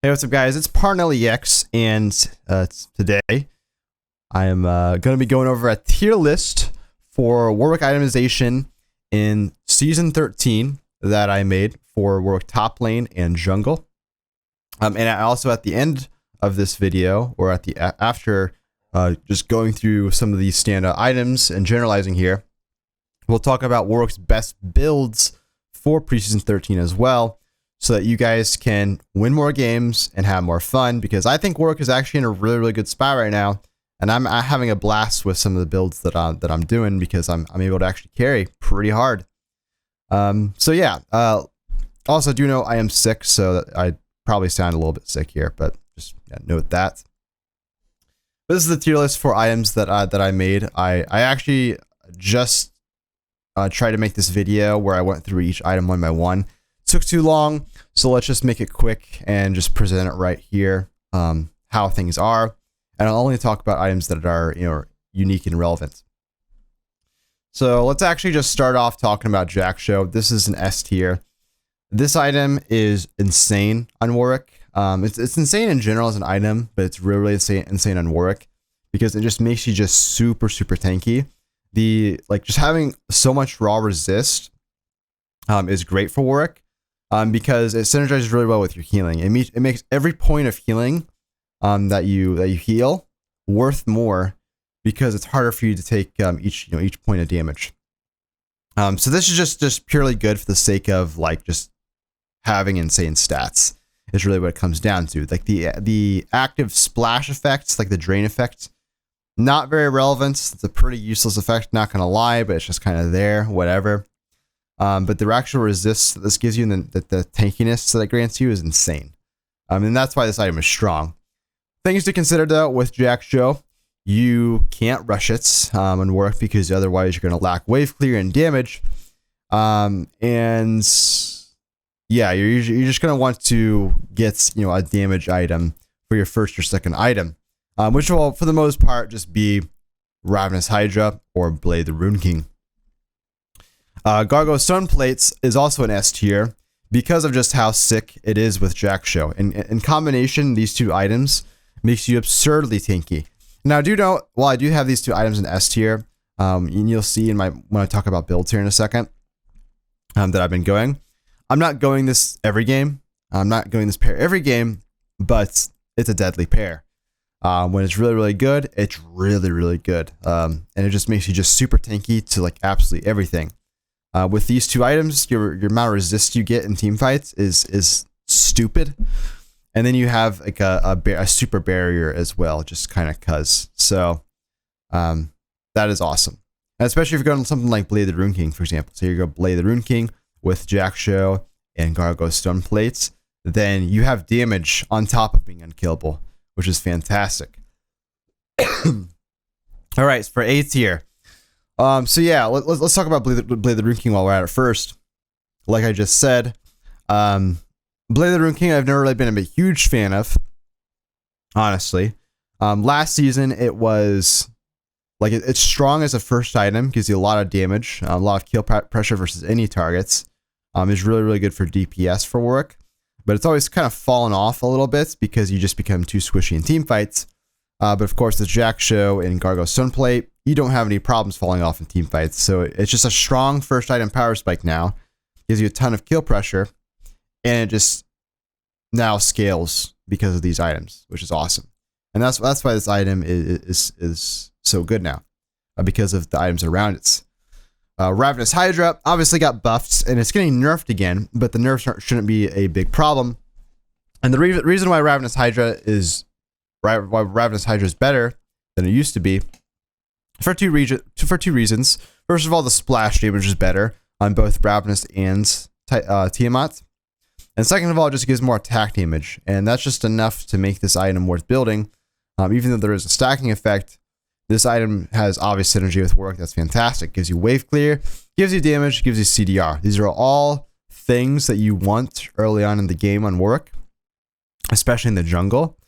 Hey, what's up, guys? It's Parnell EX, and today I am going to be going over a tier list for Warwick itemization in Season 13 that I made for Warwick top lane and jungle. And I also, at the end of this video, or at the after just going through some of these standout items and generalizing here, we'll talk about Warwick's best builds for Preseason 13 as well, so that you guys can win more games and have more fun, because I think Warwick is actually in a really, really good spot right now, and I'm having a blast with some of the builds that I'm doing, because I'm able to actually carry pretty hard. So yeah, also do know I am sick, so I probably sound a little bit sick here, but just note that. This is the tier list for items that I made. I actually just tried to make this video where I went through each item one by one. Took too long, so let's just make it quick and just present it right here, how things are, and I'll only talk about items that are unique and relevant. So let's actually just start off talking about Jack Show. This is an S tier. This item is insane on Warwick. It's insane in general as an item, but it's really insane on Warwick because it just makes you just super tanky. Just having so much raw resist is great for Warwick. Because it synergizes really well with your healing. It makes every point of healing that you heal worth more, because it's harder for you to take each point of damage. So this is just purely good for the sake of just having insane stats. Is really what it comes down to. Like the active splash effects, like the drain effect, not very relevant. It's a pretty useless effect, not gonna lie, but it's just kind of there, whatever. But the actual resist that this gives you and the tankiness that it grants you is insane. And that's why this item is strong. Things to consider though with Jack Show: you can't rush it and work, because otherwise you're going to lack wave clear and damage. And yeah, you're just going to want to get a damage item for your first or second item, which will for the most part just be Ravenous Hydra or Blade the Rune King. Gargoyle Stone Plates is also an S tier because of just how sick it is with Jack Show. In combination, these two items makes you absurdly tanky. Now, while I do have these two items in S tier, and you'll see when I talk about builds here in a second, that I've been going. I'm not going this every game. I'm not going this pair every game, but it's a deadly pair. When it's really, really good, it's really, really good. And it just makes you just super tanky to absolutely everything. With these two items, your amount of resist you get in team fights is stupid, and then you have a super barrier as well, just kind of cuz. So that is awesome, and especially if you're going something like Blade the Rune King, for example. So you go Blade the Rune King with Jack Show and Gargoyle Stone Plates, then you have damage on top of being unkillable, which is fantastic. All right, so for A tier. So yeah, let's talk about Blade the Rune King while we're at it first. Like I just said, Blade the Rune King I've never really been a huge fan of, honestly. Last season it was it's strong as a first item, gives you a lot of damage, a lot of kill pressure versus any targets. Is really, really good for DPS for Warwick, but it's always kind of fallen off a little bit because you just become too squishy in team fights. But of course, the Jack Show and Gargoyle Stone Plate, you don't have any problems falling off in team fights. So it's just a strong first item power spike now. Gives you a ton of kill pressure, and it just now scales because of these items, which is awesome. And that's why this item is so good now, because of the items around it. Ravenous Hydra obviously got buffed, and it's getting nerfed again, but the nerfs shouldn't be a big problem. And the reason why Ravenous Hydra is better than it used to be, for two reasons. First of all, the splash damage is better on both Ravenous and Tiamat. And second of all, it just gives more attack damage. And that's just enough to make this item worth building. Even though there is a stacking effect, this item has obvious synergy with Warwick. That's fantastic. Gives you wave clear, gives you damage, gives you CDR. These are all things that you want early on in the game on Warwick, especially in the jungle.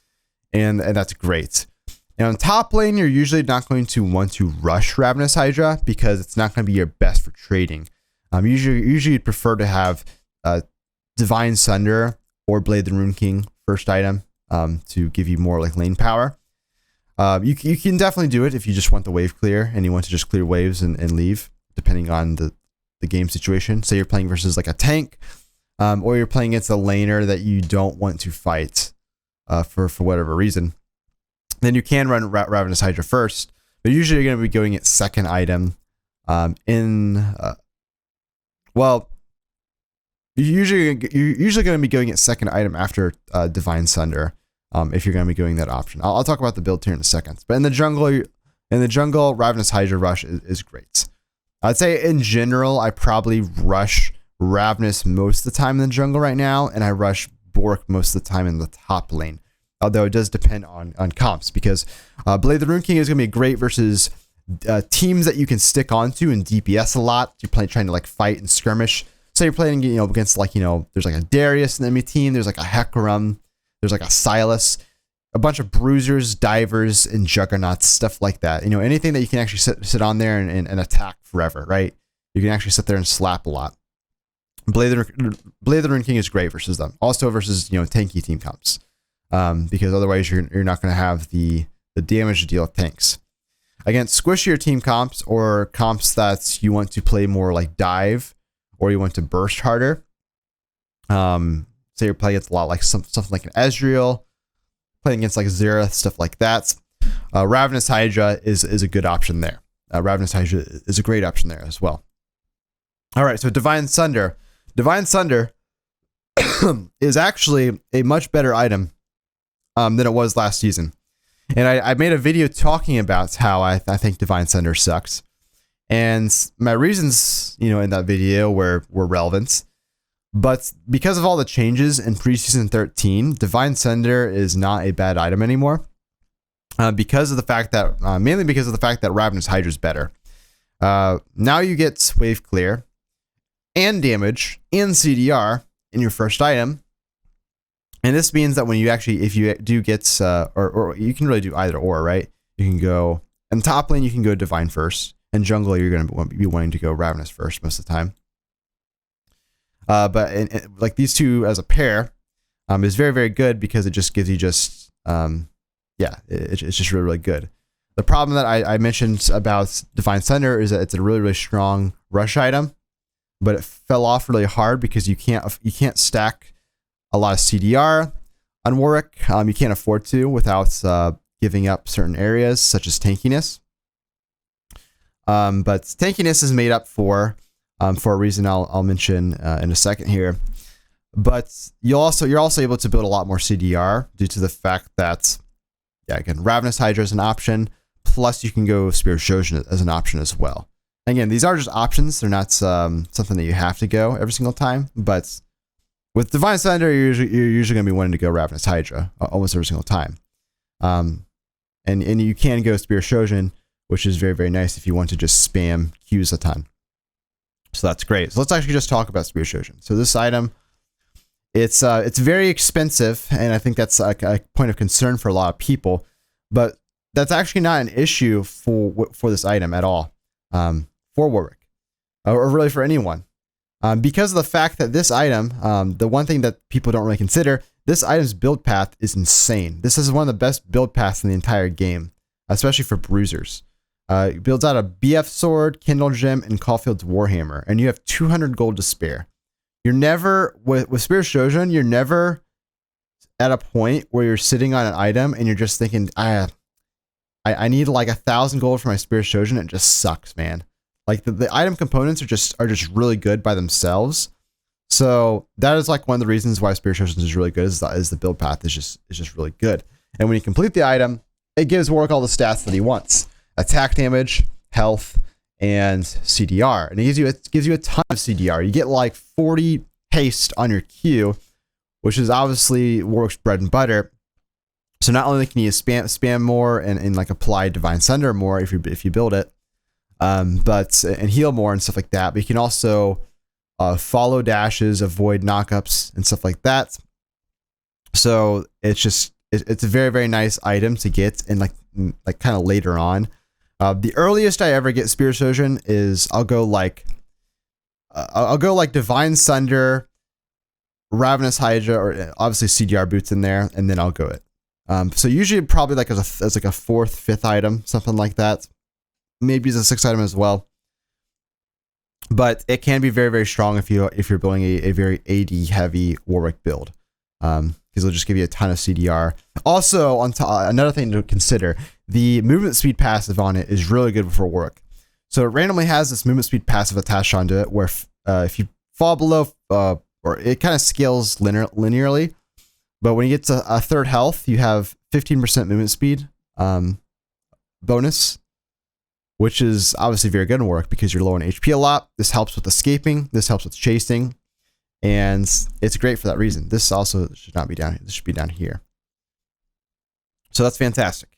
And that's great. And on top lane, you're usually not going to want to rush Ravenous Hydra because it's not going to be your best for trading. Usually you'd prefer to have Divine Sunder or Blade the Rune King first item to give you more like lane power. You can definitely do it if you just want the wave clear and you want to just clear waves and leave, depending on the game situation. Say you're playing versus like a tank, or you're playing against a laner that you don't want to fight for whatever reason. Then you can run Ravenous Hydra first, but usually you're going to be going at second item. You're usually going to be going at second item after Divine Sunder, if you're going to be going that option. I'll talk about the build here in a second. But in the jungle, Ravenous Hydra rush is great. I'd say in general, I probably rush Ravenous most of the time in the jungle right now, and I rush Warwick most of the time in the top lane. Although it does depend on comps, because Blade the Rune King is going to be great versus teams that you can stick onto and DPS a lot. You're trying to like fight and skirmish. So you're playing, against like, there's like a Darius in the enemy team. There's like a Hecarim. There's like a Silas. A bunch of bruisers, divers, and juggernauts, stuff like that. Anything that you can actually sit on there and attack forever, right? You can actually sit there and slap a lot. Blade the Rune King is great versus them. Also versus, tanky team comps. Because otherwise you're not going to have the damage to deal with tanks. Against squishier team comps or comps that you want to play more like dive, or you want to burst harder. Say you're playing against a lot like something like an Ezreal, playing against like Xerath, stuff like that. Ravenous Hydra is a good option there. Ravenous Hydra is a great option there as well. All right, so Divine Sunder. Divine Sunder is actually a much better item than it was last season. And I made a video talking about how I think Divine Sunder sucks. And my reasons, in that video were relevant. But because of all the changes in preseason 13, Divine Sunder is not a bad item anymore. Mainly because of the fact that Ravenous Hydra is better. Now you get wave clear and damage and CDR in your first item. And this means that when you actually, if you do get, or you can really do either or, right? You can go, in top lane, you can go Divine first. And jungle, you're going to be wanting to go Ravenous first most of the time. But like these two as a pair is very, very good because it just gives you it's just really, really good. The problem that I mentioned about Divine Sunder is that it's a really, really strong rush item, but it fell off really hard because you can't stack a lot of CDR on Warwick. You can't afford to without giving up certain areas such as tankiness. But tankiness is made up for a reason I'll mention in a second here. But you're also able to build a lot more CDR due to the fact that, again, Ravenous Hydra is an option. Plus, you can go Spear Shojin as an option as well. Again, these are just options. They're not something that you have to go every single time. But with Divine Sunder, you're usually going to be wanting to go Ravenous Hydra almost every single time. And you can go Spear Shojin, which is very, very nice if you want to just spam Qs a ton. So that's great. So let's actually just talk about Spear Shojin. So this item, it's very expensive, and I think that's a point of concern for a lot of people. But that's actually not an issue for this item at all, for Warwick, or really for anyone. Because of the fact that this item, the one thing that people don't really consider, this item's build path is insane. This is one of the best build paths in the entire game, especially for bruisers. It builds out a BF Sword, Kindle Gem, and Caulfield's Warhammer, and you have 200 gold to spare. You're never, with Spear Shojin, you're never at a point where you're sitting on an item and you're just thinking, I need like 1,000 gold for my Spear Shojin. It just sucks, man. Like the item components are just really good by themselves. So that is like one of the reasons why Spear Shojin is really good, is the build path is just really good. And when you complete the item, it gives Warwick all the stats that he wants: attack damage, health, and CDR. And it gives you a ton of CDR. You get like 40 haste on your Q, which is obviously Warwick's bread and butter. So not only can you spam more and like apply Divine Sunder more if you build it, but and heal more and stuff like that. But you can also follow dashes, avoid knockups, and stuff like that. So it's a very, very nice item to get, and like kind of later on. The earliest I ever get Spear Shojin is I'll go like Divine Sunder, Ravenous Hydra, or obviously CDR boots in there, and then I'll go it. So usually probably like as like a fourth, fifth item, something like that. Maybe as a sixth item as well. But it can be very, very strong if you're building a very AD heavy Warwick build, because it'll just give you a ton of CDR. Also, another thing to consider, the movement speed passive on it is really good for Warwick. So it randomly has this movement speed passive attached onto it, where if you fall below, or it kind of scales linearly, but when you get to a third health, you have 15% movement speed bonus, which is obviously very good in Warwick because you're low on HP a lot. This helps with escaping. This helps with chasing. And it's great for that reason. This also should not be down here. This should be down here. So that's fantastic.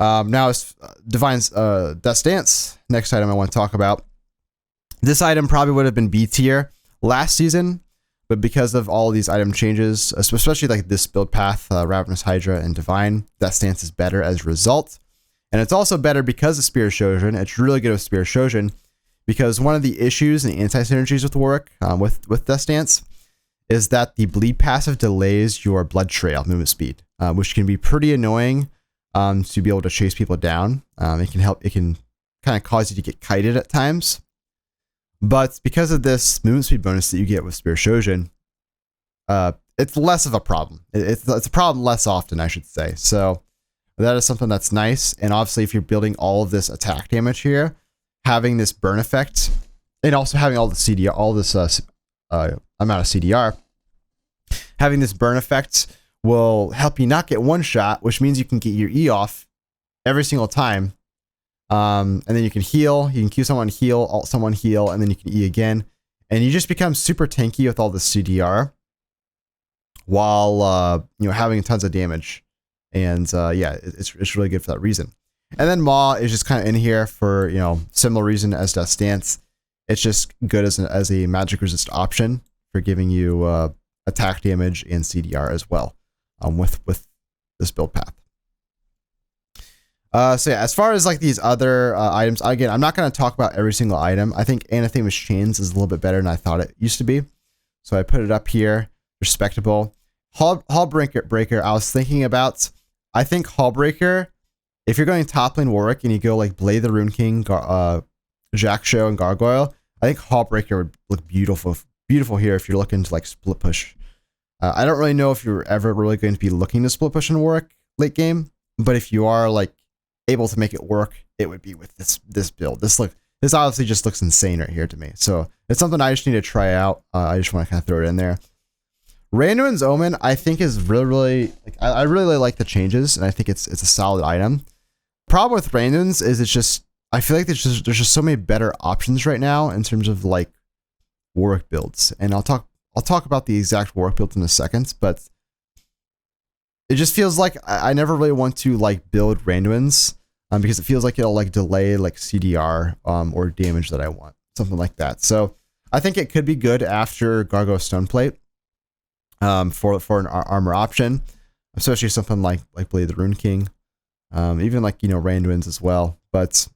Now it's Divine's Death Stance. Next item I want to talk about. This item probably would have been B tier last season, but because of all these item changes, especially like this build path, Ravenous Hydra and Divine, Death Stance is better as a result. And it's also better because of Spear Shojin. It's really good with Spear Shojin because one of the issues and anti-synergies with Warwick, with Death Stance, is that the bleed passive delays your blood trail movement speed, which can be pretty annoying to be able to chase people down. It can kind of cause you to get kited at times. But because of this movement speed bonus that you get with Spear Shojin, it's less of a problem. It's a problem less often, I should say. So that is something that's nice. And obviously, if you're building all of this attack damage here, having this burn effect, and also having all the CDR, all this amount of CDR, having this burn effect will help you not get one shot, which means you can get your E off every single time. And then you can heal, you can Q someone, heal, alt someone, heal, and then you can E again. And you just become super tanky with all the CDR while having tons of damage. And yeah, it's really good for that reason. And then Maw is just kind of in here for similar reason as Death Stance. It's just good as a magic resist option for giving you attack damage and CDR as well with this build path. So yeah, as far as like these other items, again, I'm not going to talk about every single item. I think Anathema's Chains is a little bit better than I thought it used to be. So I put it up here, respectable. Hall Breaker, I was thinking about. I think Hall Breaker, if you're going top lane Warwick and you go like Blade the Rune King, Jack Show, and Gargoyle, I think Hall Breaker would look beautiful here if you're looking to like split push. I don't really know if you're ever really going to be looking to split push in Warwick late game, but if you are like able to make it work, it would be with this build. This obviously just looks insane right here to me. So it's something I just need to try out. I just want to kind of throw it in there. Randuin's Omen, I think is really like, I really like the changes, and I think it's a solid item. Problem with Randuin's is it's just, I feel like there's just so many better options right now in terms of like Warwick builds, and I'll talk about the exact Warwick builds in a second, but it just feels like I never really want to like build Randuin's because it feels like it'll like delay like CDR or damage that I want, something like that. So I think it could be good after Gargoyle Stoneplate. For an armor option, especially something like Blade the Rune King, even like Randuin's as well. But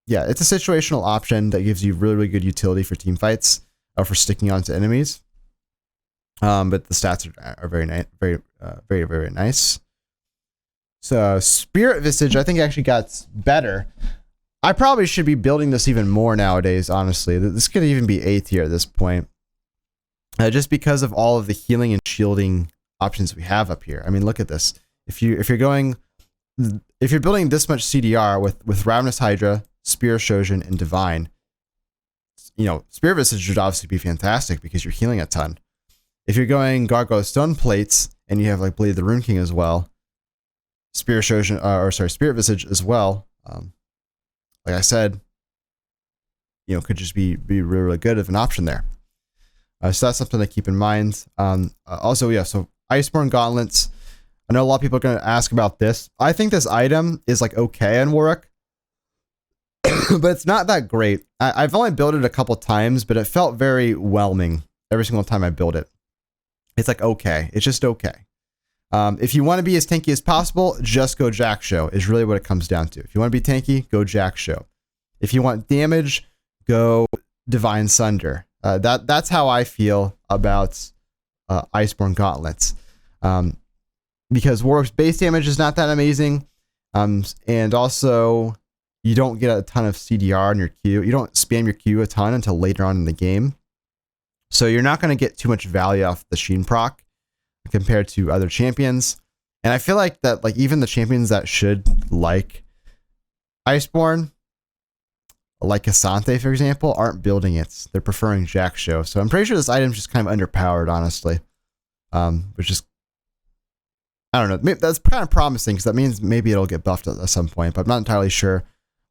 yeah, it's a situational option that gives you really, really good utility for team fights or for sticking onto enemies. But the stats are very nice, very, very nice. So Spirit Visage, I think actually got better. I probably should be building this even more nowadays. Honestly, this could even be A tier at this point. Just because of all of the healing and shielding options we have up here. I mean, look at this. If you're building this much CDR with Ravenous Hydra, Spear Shojin, and Divine, Spirit Visage would obviously be fantastic because you're healing a ton. If you're going Gargoyle Stone Plates and you have like Blade the Rune King as well, Spirit Visage as well, like I said, could just be really, really good of an option there. So that's something to keep in mind. Also, yeah, so Iceborne Gauntlets. I know a lot of people are going to ask about this. I think this item is like okay in Warwick, but it's not that great. I've only built it a couple times, but it felt very whelming every single time I built it. It's like okay. It's just okay. If you want to be as tanky as possible, just go Jack Show is really what it comes down to. If you want to be tanky, go Jack Show. If you want damage, go Divine Sunder. That's how I feel about Iceborne Gauntlets. Because Warwick's base damage is not that amazing. And also, you don't get a ton of CDR on your Q. You don't spam your Q a ton until later on in the game. So you're not going to get too much value off the Sheen proc compared to other champions. And I feel like that, like, even the champions that should like Iceborne, like Asante, for example, aren't building it. They're preferring Jackshow. So I'm pretty sure this item's just kind of underpowered, honestly. Which is, I don't know. That's kind of promising because that means maybe it'll get buffed at some point, but I'm not entirely sure.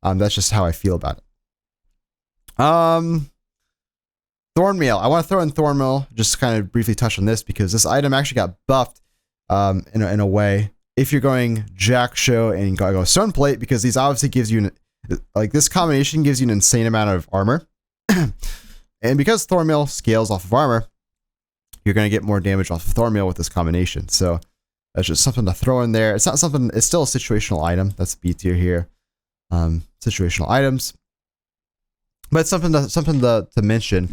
That's just how I feel about it. Thornmeal. I want to throw in Thornmeal, just kind of briefly touch on this because this item actually got buffed in a way. If you're going Jackshow and go Stoneplate, because these obviously gives you, like, this combination gives you an insane amount of armor. And because Thornmeal scales off of armor, you're going to get more damage off of Thornmeal with this combination. So that's just something to throw in there. It's not something, it's still a situational item. That's B tier here. Situational items. But it's something to mention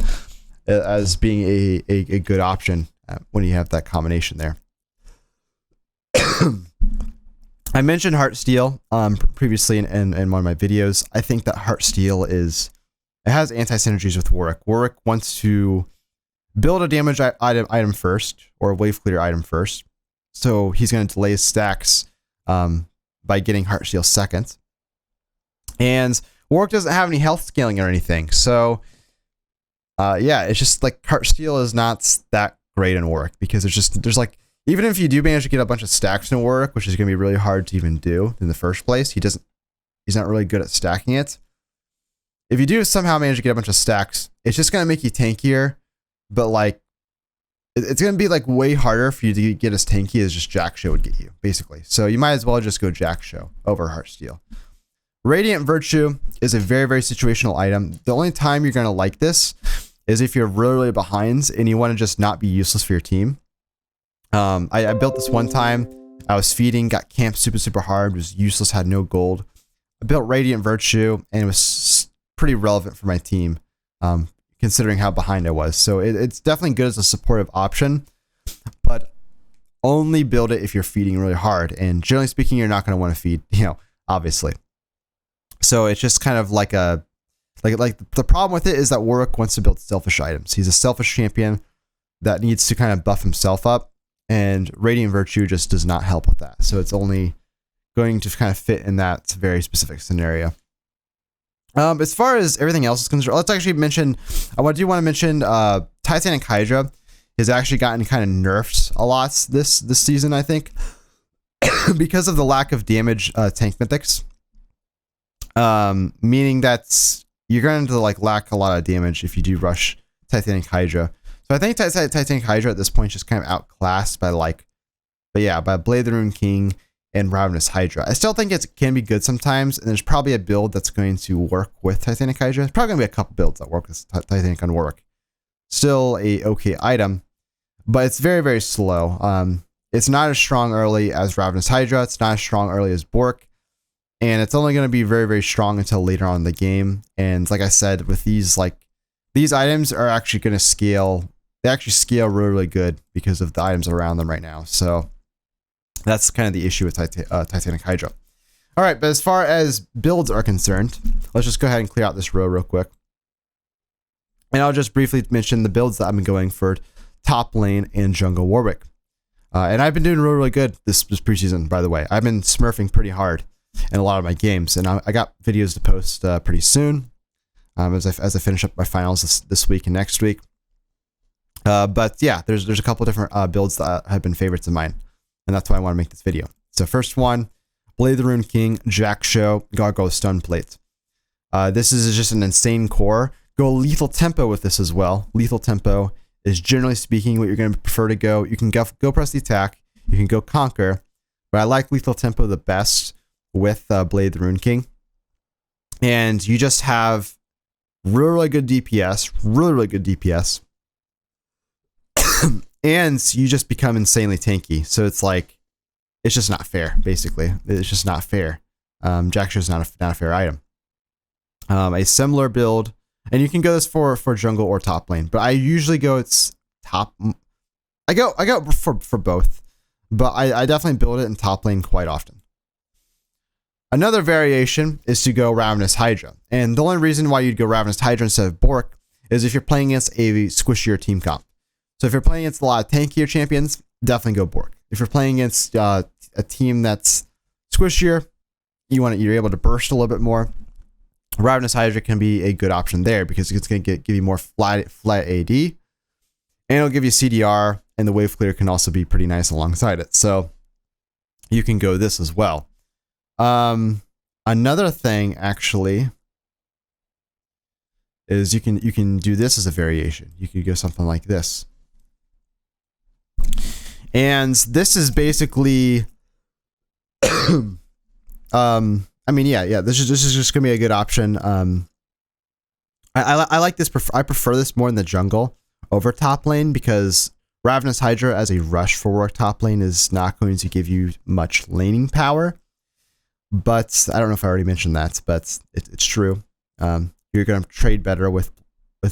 as being a good option when you have that combination there. I mentioned Heartsteel previously in one of my videos. I think that Heartsteel it has anti-synergies with Warwick. Warwick wants to build a damage item first, or a wave clear item first. So he's going to delay his stacks by getting Heartsteel second. And Warwick doesn't have any health scaling or anything. So yeah, it's just like Heartsteel is not that great in Warwick because there's like, even if you do manage to get a bunch of stacks in Warwick, which is going to be really hard to even do in the first place, he's not really good at stacking it. If you do somehow manage to get a bunch of stacks, it's just going to make you tankier, but like, it's going to be like way harder for you to get as tanky as just Jackshow would get you, basically. So you might as well just go Jackshow over Heartsteel. Radiant Virtue is a very, very situational item. The only time you're going to like this is if you're really, really behind and you want to just not be useless for your team. I built this one time. I was feeding, got camped super, super hard, was useless, had no gold. I built Radiant Virtue, and it was pretty relevant for my team, considering how behind I was. So it's definitely good as a supportive option, but only build it if you're feeding really hard. And generally speaking, you're not going to want to feed, obviously. So it's just kind of like the problem with it is that Warwick wants to build selfish items. He's a selfish champion that needs to kind of buff himself up, and Radiant Virtue just does not help with that. So it's only going to kind of fit in that very specific scenario. As far as everything else is concerned, let's actually mention, I do want to mention Titanic Hydra has actually gotten kind of nerfed a lot this season, I think, because of the lack of damage tank mythics. Meaning that you're going to like lack a lot of damage if you do rush Titanic Hydra. So I think Titanic Hydra at this point is just kind of outclassed by by Blade the Rune King and Ravenous Hydra. I still think it can be good sometimes, and there's probably a build that's going to work with Titanic Hydra. There's probably going to be a couple builds that work with Titanic on Warwick. Still a okay item, but it's very, very slow. It's not as strong early as Ravenous Hydra. It's not as strong early as Bork. And it's only going to be very, very strong until later on in the game. And like I said, with these items are actually going to scale. They actually scale really, really good because of the items around them right now. So that's kind of the issue with Titanic Hydra. All right, but as far as builds are concerned, let's just go ahead and clear out this row real quick. And I'll just briefly mention the builds that I've been going for top lane and jungle Warwick. And I've been doing really, really good this preseason, by the way. I've been smurfing pretty hard in a lot of my games, and I got videos to post pretty soon as I finish up my finals this week and next week. But yeah, there's a couple different builds that have been favorites of mine, and that's why I want to make this video. So first one, Blade the Rune King, Jackshow, Gargoyle Stoneplate. This is just an insane core. Go Lethal Tempo with this as well. Lethal Tempo is generally speaking what you're going to prefer to go. You can go press the attack, you can go Conquer, but I like Lethal Tempo the best with Blade the Rune King. And you just have really, really good DPS, really, really good DPS. And you just become insanely tanky. So it's like, it's just not fair, basically. It's just not fair. Jackshow's not a fair item. A similar build, and you can go this for jungle or top lane, but I usually go it's top. I go for both, but I definitely build it in top lane quite often. Another variation is to go Ravenous Hydra, and the only reason why you'd go Ravenous Hydra instead of Bork is if you're playing against a squishier team comp. So if you're playing against a lot of tankier champions, definitely go Bork. If you're playing against a team that's squishier, you're able to burst a little bit more, Ravenous Hydra can be a good option there because it's going to give you more flat AD, and it'll give you CDR, and the wave clear can also be pretty nice alongside it. So you can go this as well. Another thing actually is you can do this as a variation. You could go something like this. And this is basically I mean, yeah, this is just gonna be a good option. I like this. I prefer this more in the jungle over top lane because Ravenous Hydra as a rush for Warwick top lane is not going to give you much laning power. But I don't know if I already mentioned that, but it's true. You're gonna trade better with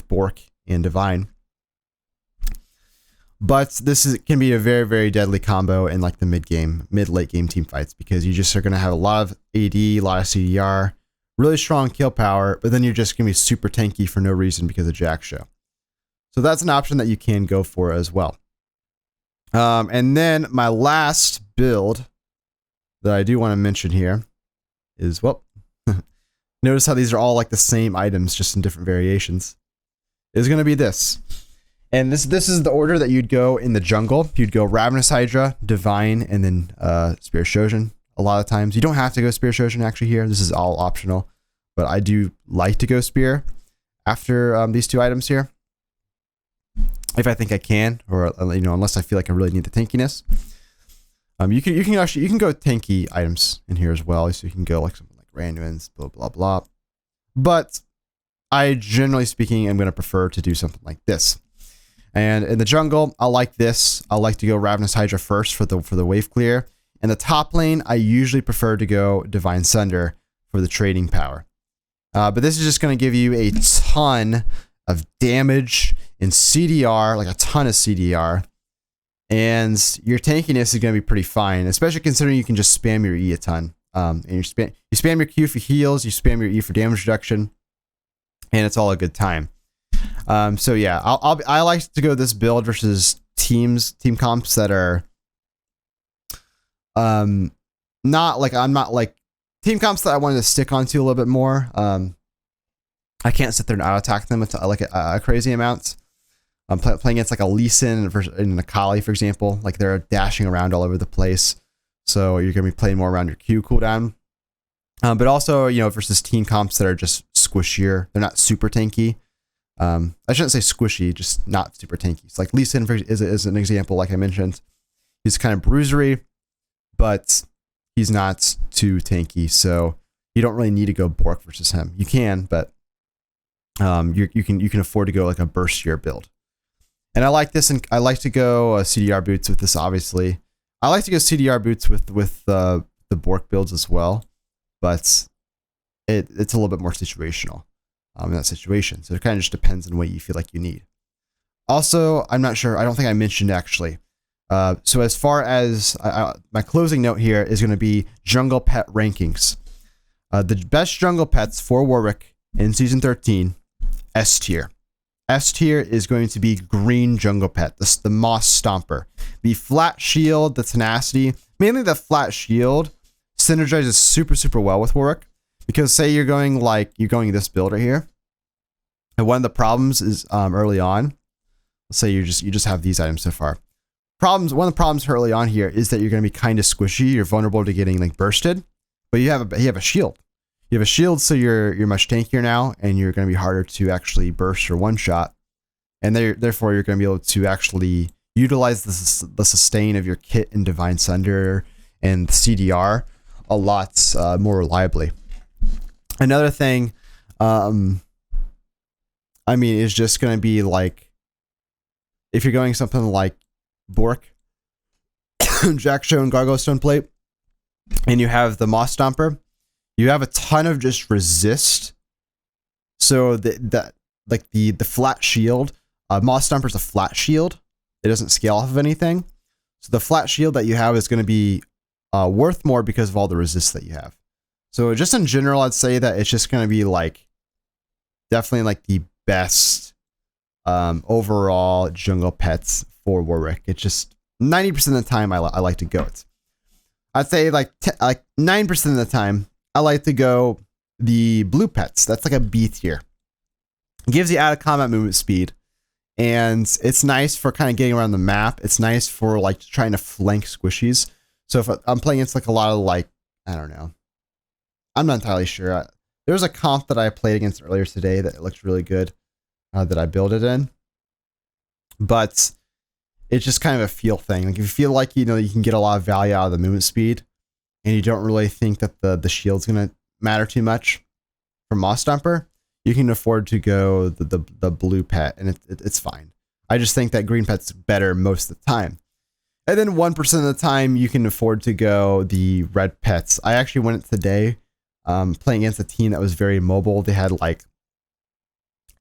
Bork and Divine. But this can be a very, very deadly combo in like the mid-late game team fights because you just are going to have a lot of AD, a lot of CDR, really strong kill power, but then you're just going to be super tanky for no reason because of Jack Show. So that's an option that you can go for as well. And then my last build that I do want to mention here is, well, notice how these are all like the same items, just in different variations, is going to be this. And this is the order that you'd go in the jungle. You'd go Ravenous Hydra, Divine, and then Spear Shojin. A lot of times. You don't have to go Spear Shojin actually here. This is all optional. But I do like to go Spear after these two items here. If I think I can, or unless I feel like I really need the tankiness. You can go tanky items in here as well. So you can go like something like Randuin's, blah blah blah. But I generally speaking am going to prefer to do something like this. And in the jungle, I like this. I like to go Ravenous Hydra first for the wave clear. In the top lane, I usually prefer to go Divine Sunder for the trading power. But this is just going to give you a ton of damage in CDR, like a ton of CDR. And your tankiness is going to be pretty fine, especially considering you can just spam your E a ton. And you spam your Q for heals, you spam your E for damage reduction, and it's all a good time. So yeah, I like to go this build versus team comps that are I'm not like team comps that I wanted to stick onto a little bit more. I can't sit there and out attack them like a crazy amount. I'm playing against like a Lee Sin and a Kali, for example. Like they're dashing around all over the place, so you're gonna be playing more around your Q cooldown. But also, versus team comps that are just squishier. They're not super tanky. I shouldn't say squishy, just not super tanky. So like Lee Sin is an example, like I mentioned. He's kind of bruisery, but he's not too tanky, so you don't really need to go Bork versus him. You can, but you can afford to go like a burstier build. And I like this, and I like to go CDR boots with this. Obviously, I like to go CDR boots with the Bork builds as well, but it's a little bit more situational. In that situation. So it kind of just depends on what you feel like you need. Also, I'm not sure. I don't think I mentioned actually. So as far as my closing note here is going to be jungle pet rankings. The best jungle pets for Warwick in season 13, S tier. S tier is going to be green jungle pet, the Moss Stomper. The flat shield, the tenacity, mainly the flat shield synergizes super well with Warwick. Because say you're going this build right here, and one of the problems is early on. Let's say you just have these items so far. One of the problems early on here is that you're going to be kind of squishy. You're vulnerable to getting like bursted, but you have a shield. You have a shield, so you're much tankier now, and you're going to be harder to actually burst or one shot, and therefore you're going to be able to actually utilize the sustain of your kit and Divine Sunder and CDR a lot more reliably. Another thing, is just going to be like, if you're going something like Bork, Jack Show, and Gargoyle Stone Plate, and you have the Moss Stomper, you have a ton of just resist. So the flat shield, Moss Stomper's a flat shield. it doesn't scale off of anything. So the flat shield that you have is going to be worth more because of all the resists that you have. So just in general, I'd say that it's just going to be like definitely like the best overall jungle pets for Warwick. It's just 90% of the time I like to go it. I'd say like 9% of the time I like to go the blue pets. That's like a B tier. It gives you out of combat movement speed, and it's nice for kind of getting around the map. It's nice for like trying to flank squishies. So if I'm playing against like a lot of like, I don't know, I'm not entirely sure. There was a comp that I played against earlier today that looked really good that I built it in, but it's just kind of a feel thing. Like if you feel like, you know, you can get a lot of value out of the movement speed and you don't really think that the shield's going to matter too much for Moss Stomper, you can afford to go the blue pet, and it's fine. I just think that green pet's better most of the time. And then 1% of the time you can afford to go the red pets. I actually went today playing against a team that was very mobile. They had like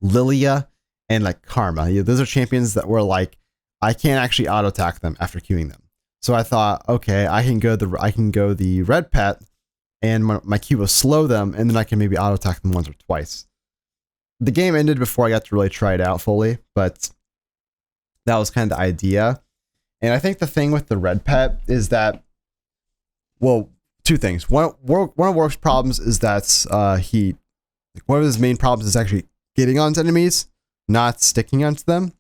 Lilia and like Karma. Yeah, those are champions that were like, I can't actually auto attack them after queuing them. So I thought, okay, I can go the red pet, and my Q will slow them, and then I can maybe auto attack them once or twice. The game ended before I got to really try it out fully, but that was kind of the idea. And I think the thing with the red pet is that, well, two things. One of Warwick's problems is that one of his main problems is actually getting onto enemies, not sticking onto them.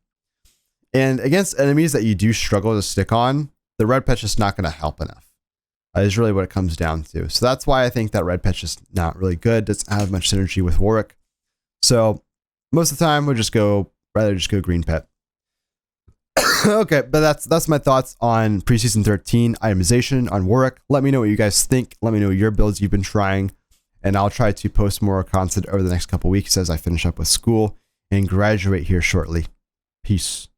And against enemies that you do struggle to stick on, the red pet's just not going to help enough. Is really what it comes down to. So that's why I think that red pet's just not really good. Doesn't have much synergy with Warwick. So most of the time we'll rather just go green pet. Okay, but that's my thoughts on preseason 13 itemization on Warwick. Let me know what you guys think. Let me know your builds you've been trying, and I'll try to post more content over the next couple weeks as I finish up with school and graduate here shortly. Peace.